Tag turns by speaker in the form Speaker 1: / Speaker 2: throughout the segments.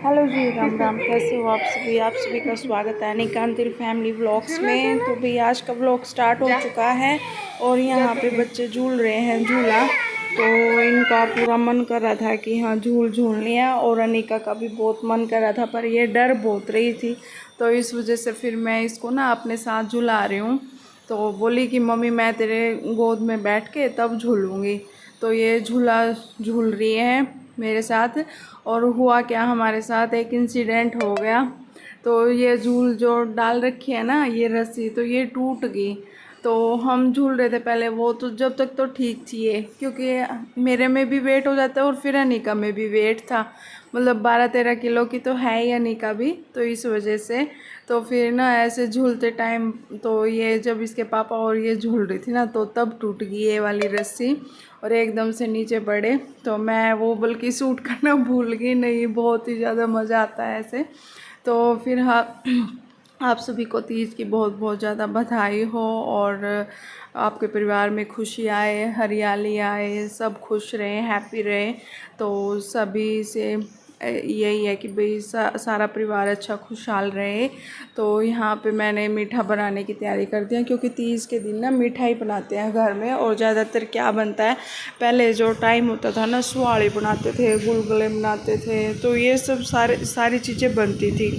Speaker 1: Hello जी, राम राम। कैसे हो आप सभी का स्वागत है निकांतिल फैमिली व्लॉग्स में। तो भाई आज का व्लॉग स्टार्ट हो चुका है और यहाँ पे बच्चे झूल रहे हैं झूला। तो इनका पूरा मन कर रहा था कि हाँ झूल लिया, और अनिका का भी बहुत मन कर रहा था, पर ये डर बहुत रही थी, तो इस वजह से फिर मैं इसको ना अपने साथ झुला रही हूँ। तो बोली कि मम्मी मैं तेरे गोद में बैठ के तब झूलूँगी। तो ये झूला झूल रही है मेरे साथ। और हुआ क्या, हमारे साथ एक इंसिडेंट हो गया। तो ये झूल जो डाल रखी है ना ये रस्सी, तो ये टूट गई। तो हम झूल रहे थे पहले, वो तो जब तक तो ठीक थी ये, क्योंकि मेरे में भी वेट हो जाता है और फिर अनिका में भी वेट था, मतलब 12-13 किलो की तो है ही अनिका भी, तो इस वजह से। तो फिर ना ऐसे झूलते टाइम, तो ये जब इसके पापा और ये झूल रही थी ना, तो तब टूट गई ये वाली रस्सी और एकदम से नीचे पड़े। तो मैं वो बल्कि सूट करना भूल गई, नहीं बहुत ही ज़्यादा मज़ा आता है ऐसे। तो फिर हाँ, आप सभी को तीज की बहुत बहुत ज़्यादा बधाई हो, और आपके परिवार में खुशी आए, हरियाली आए, सब खुश रहें, हैप्पी रहें। तो सभी से यही है कि भाई सारा परिवार अच्छा खुशहाल रहे। तो यहाँ पे मैंने मीठा बनाने की तैयारी कर दी है, क्योंकि तीज के दिन ना मिठाई बनाते हैं घर में। और ज़्यादातर क्या बनता है, पहले जो टाइम होता था ना, सुहाड़ी बनाते थे, गुलगुले बनाते थे, तो ये सब सारी चीज़ें बनती थी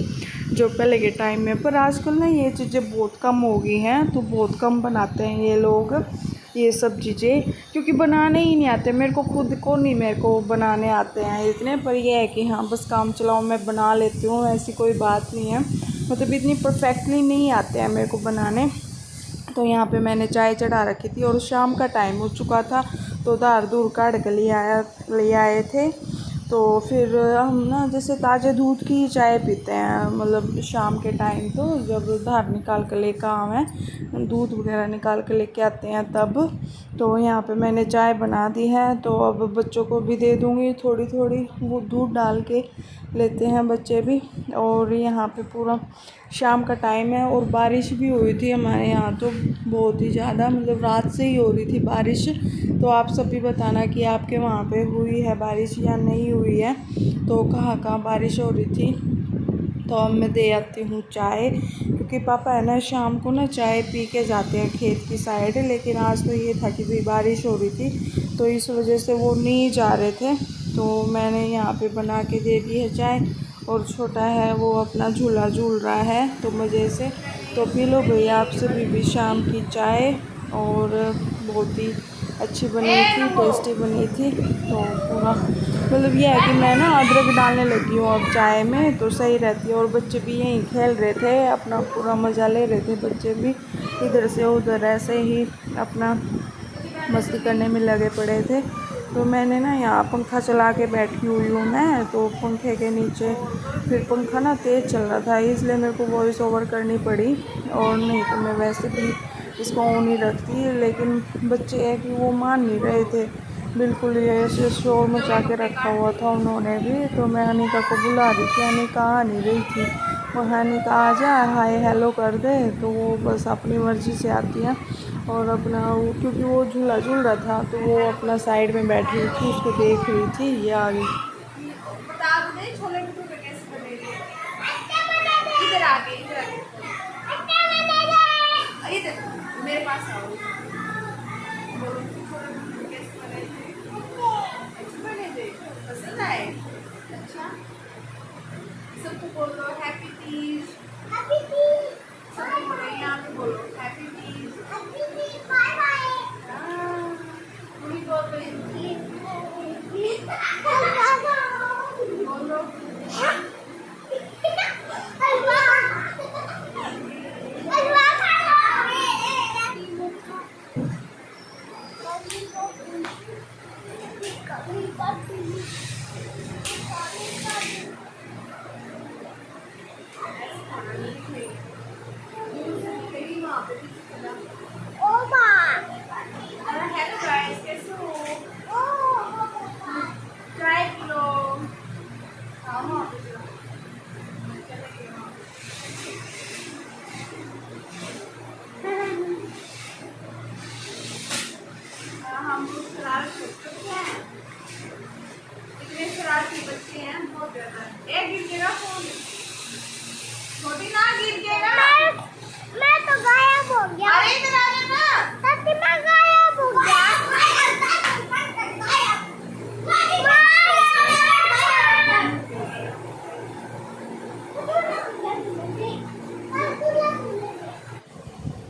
Speaker 1: जो पहले के टाइम में। पर आजकल ना ये चीज़ें बहुत कम हो गई हैं, तो बहुत कम बनाते हैं ये लोग ये सब चीज़ें, क्योंकि बनाने ही नहीं आते। मेरे को खुद को नहीं, मेरे को बनाने आते हैं इतने, पर यह है कि हाँ बस काम चलाओ मैं बना लेती हूँ, ऐसी कोई बात नहीं है। मतलब इतनी परफेक्टली नहीं आते हैं मेरे को बनाने। तो यहाँ पे मैंने चाय चढ़ा रखी थी और शाम का टाइम हो चुका था, तो धार दूर काट के ले आए थे। तो फिर हम ना जैसे ताज़े दूध की चाय पीते हैं, मतलब शाम के टाइम, तो जब धार निकाल कर लेकर आए दूध वगैरह निकाल कर लेके आते हैं तब। तो यहाँ पे मैंने चाय बना दी है, तो अब बच्चों को भी दे दूँगी थोड़ी थोड़ी, वो दूध डाल के लेते हैं बच्चे भी। और यहाँ पे पूरा शाम का टाइम है और बारिश भी हुई थी हमारे यहाँ, तो बहुत ही ज़्यादा, मतलब रात से ही हो रही थी बारिश। तो आप सब भी बताना कि आपके वहाँ पे हुई है बारिश या नहीं हुई है, तो कहाँ कहाँ बारिश हो रही थी। तो अब मैं दे आती हूँ चाय, क्योंकि पापा है ना शाम को ना चाय पी के जाते हैं खेत की साइड, लेकिन आज तो ये था कि भाई बारिश हो रही थी, तो इस वजह से वो नहीं जा रहे थे। तो मैंने यहाँ पे बना के दे दी है चाय, और छोटा है वो अपना झूला झूल रहा है तो मज़े से। तो पी लो भैया आप सभी भी शाम की चाय, और बहुत ही अच्छी बनी थी, टेस्टी बनी थी। तो पूरा मतलब यह है कि मैं ना अदरक डालने लगी हूँ अब चाय में, तो सही रहती है। और बच्चे भी यहीं खेल रहे थे, अपना पूरा मज़ा ले रहे थे बच्चे भी, इधर से उधर ऐसे ही अपना मस्ती करने में लगे पड़े थे। तो मैंने ना यहाँ पंखा चला के बैठी हुई हूँ मैं, तो पंखे के नीचे फिर पंखा ना तेज़ चल रहा था, इसलिए मेरे को वॉइस ओवर करनी पड़ी, और नहीं तो मैं वैसे भी इसको ऑन ही रखती। लेकिन बच्चे हैं कि वो मान नहीं रहे थे बिल्कुल, ये ऐसे शोर मचा के रखा हुआ था उन्होंने भी। तो मैं अनिका को बुला रही थी, अनिका आ नहीं रही थी, वो अनिका आ जा हाय हेलो कर दे, तो वो बस अपनी मर्ज़ी से आती है। और अपना वो, क्योंकि वो झूला झूल रहा था, तो वो अपना साइड में बैठी हुई थी, उसको देख रही थी, ये आ गई। मेरे पास आओ, बोलो छोले भटूरे कैसे बने थे? अच्छे बने थे, पसंद आए? अच्छा, सबको बोलो हैप्पी तीज, हैप्पी तीज। सबको बोलो, यहाँ पे बोलो happy Teej, happy Teej, bye bye. पूरी बोल रही थी, बोलो हेलो गाइस, कैसे हो? ट्राई करो, आओ हम लोग शरारत करते हैं, इतने शरारती बच्चे हैं बहुत ज़्यादा। छोटी ना गिर गया।
Speaker 2: मैं तो गायब हो गया।
Speaker 1: अरे इधर आ जाना।
Speaker 2: ताकि मैं गायब हो गया।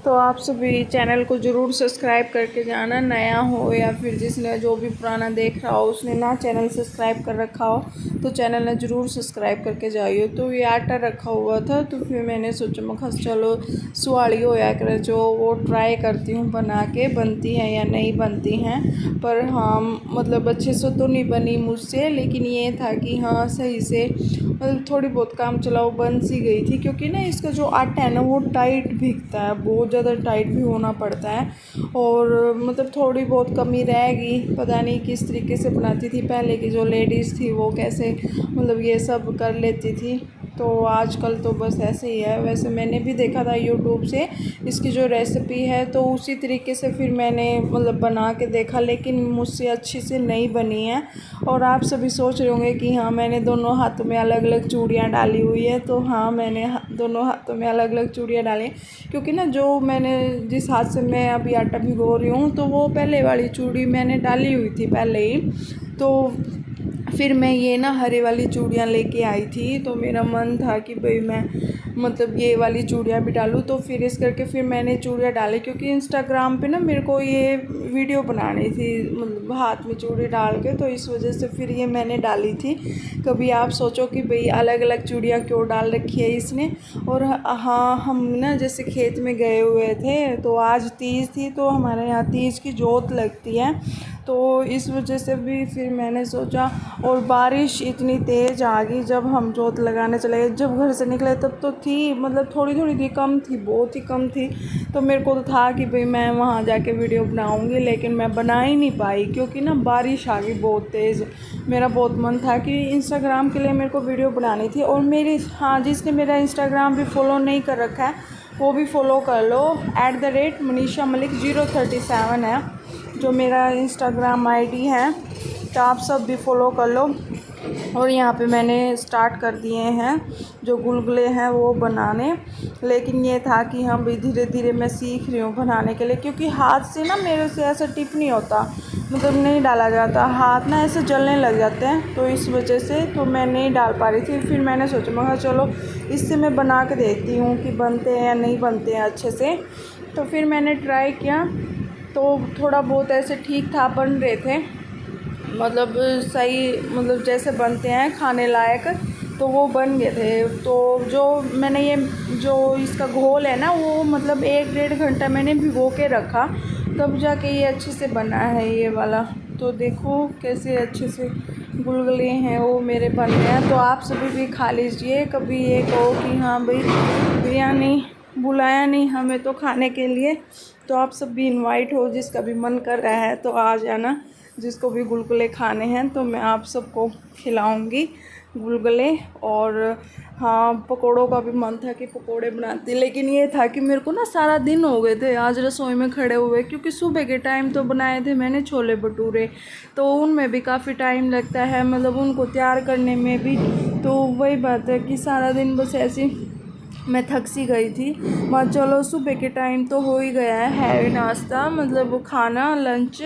Speaker 1: तो आप सभी चैनल को ज़रूर सब्सक्राइब करके जाना, नया हो या फिर जिसने जो भी पुराना देख रहा हो उसने ना चैनल सब्सक्राइब कर रखा हो तो चैनल ने ज़रूर सब्सक्राइब करके जाइए। तो ये आटा रखा हुआ था तो फिर मैंने सोचा मैं चलो सुवाड़ी होया करे जो वो ट्राई करती हूँ बना के, बनती हैं या नहीं बनती हैं। पर हाँ मतलब अच्छे से तो नहीं बनी मुझसे, लेकिन ये था कि हाँ सही से मतलब थोड़ी बहुत काम चलाओ बन सी गई थी। क्योंकि ना इसका जो आटा है ना वो टाइट भीगता है, बहुत ज़्यादा टाइट भी होना पड़ता है। और मतलब थोड़ी बहुत कमी रहेगी, पता नहीं किस तरीके से बनाती थी पहले की जो लेडीज़ थी वो कैसे मतलब ये सब कर लेती थी। तो आजकल तो बस ऐसे ही है। वैसे मैंने भी देखा था यूट्यूब से इसकी जो रेसिपी है तो उसी तरीके से फिर मैंने मतलब बना के देखा, लेकिन मुझसे अच्छी से नहीं बनी है। और आप सभी सोच रहे होंगे कि हाँ मैंने दोनों हाथों में अलग अलग चूड़ियाँ डाली हुई है। तो हाँ मैंने दोनों हाथों में अलग अलग चूड़ियाँ डाली, क्योंकि ना जो मैंने जिस हाथ से मैं अभी आटा भिगो रही हूँ तो वो पहले वाली चूड़ी मैंने डाली हुई थी पहले ही। तो फिर मैं ये ना हरे वाली चूड़ियाँ लेके आई थी तो मेरा मन था कि भाई मैं मतलब ये वाली चूड़ियाँ भी डालूँ। तो फिर इस करके फिर मैंने चूड़ियाँ डाली, क्योंकि इंस्टाग्राम पे ना मेरे को ये वीडियो बनानी थी मतलब हाथ में चूड़ी डाल के, तो इस वजह से फिर ये मैंने डाली थी। कभी आप सोचो कि भाई अलग अलग चूड़ियाँ क्यों डाल रखी है इसने। और हाँ हम ना जैसे खेत में गए हुए थे तो आज तीज थी, तो हमारे यहाँ तीज की जोत लगती है तो इस वजह से भी फिर मैंने सोचा। और बारिश इतनी तेज़ आ गई जब हम जोत लगाने चले गए, जब घर से निकले तब तो थी मतलब थोड़ी थोड़ी थी, कम थी, बहुत ही कम थी। तो मेरे को तो था कि भाई मैं वहाँ जाके वीडियो बनाऊँगी, लेकिन मैं बना ही नहीं पाई क्योंकि ना बारिश आ गई बहुत तेज़। मेरा बहुत मन था कि इंस्टाग्राम के लिए मेरे को वीडियो बनानी थी। और मेरी हाँ जिसने मेरा इंस्टाग्राम भी फॉलो नहीं कर रखा है वो भी फॉलो कर लो, @मनीषा मलिक 037 है जो मेरा इंस्टाग्राम आईडी है, तो आप सब भी फॉलो कर लो। और यहाँ पे मैंने स्टार्ट कर दिए हैं जो गुलगुले हैं वो बनाने, लेकिन ये था कि हाँ भाई धीरे धीरे मैं सीख रही हूँ बनाने के लिए, क्योंकि हाथ से ना मेरे से ऐसा टिप नहीं होता, मतलब नहीं डाला जाता, हाथ ना ऐसे जलने लग जाते हैं। तो इस वजह से तो मैं नहीं डाल पा रही थी। फिर मैंने सोचा मैं चलो इससे मैं बना के देखती हूँ कि बनते हैं या नहीं बनते हैं अच्छे से। तो फिर मैंने ट्राई किया तो थोड़ा बहुत ऐसे ठीक था, बन रहे थे मतलब सही, मतलब जैसे बनते हैं खाने लायक, तो वो बन गए थे। तो जो मैंने ये जो इसका घोल है ना वो मतलब 1-1.5 घंटा मैंने भिगो के रखा, तब जाके ये अच्छे से बना है ये वाला। तो देखो कैसे अच्छे से गुलगुले हैं वो मेरे बन गए हैं। तो आप सभी भी खा लीजिए, कभी ये कहो कि हाँ भाई बिरयानी बुलाया नहीं हमें तो खाने के लिए, तो आप सब भी इनवाइट हो, जिसका भी मन कर रहा है तो आ जाना। जिसको भी गुलगुले खाने हैं तो मैं आप सबको खिलाऊंगी गुलगुले। और हाँ पकोड़ों का भी मन था कि पकोड़े बनाती, लेकिन ये था कि मेरे को ना सारा दिन हो गए थे आज रसोई में खड़े हुए, क्योंकि सुबह के टाइम तो बनाए थे मैंने छोले भटूरे, तो उनमें भी काफ़ी टाइम लगता है मतलब उनको तैयार करने में भी। तो वही बात है कि सारा दिन बस ऐसी मैं थक सी गई थी। मगर चलो सुबह के टाइम तो हो ही गया है हैवी नाश्ता, मतलब खाना लंच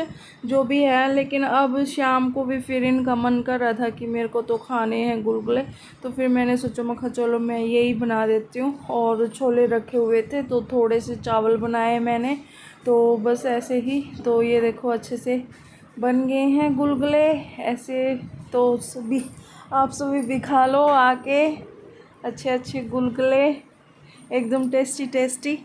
Speaker 1: जो भी है। लेकिन अब शाम को भी फिर इनका मन कर रहा था कि मेरे को तो खाने हैं गुलगुले, तो फिर मैंने सोचा मैं चलो मैं यही बना देती हूँ। और छोले रखे हुए थे तो थोड़े से चावल बनाए मैंने, तो बस ऐसे ही। तो ये देखो अच्छे से बन गए हैं गुलगुले ऐसे। तो सभी आप सभी भी खा लो आके अच्छे अच्छे गुलगुले, एकदम टेस्टी टेस्टी।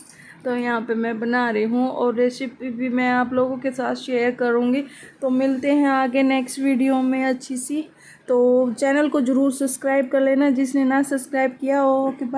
Speaker 1: तो यहाँ पे मैं बना रही हूँ और रेसिपी भी मैं आप लोगों के साथ शेयर करूँगी। तो मिलते हैं आगे नेक्स्ट वीडियो में अच्छी सी। तो चैनल को ज़रूर सब्सक्राइब कर लेना जिसने ना सब्सक्राइब किया हो। Okay bye.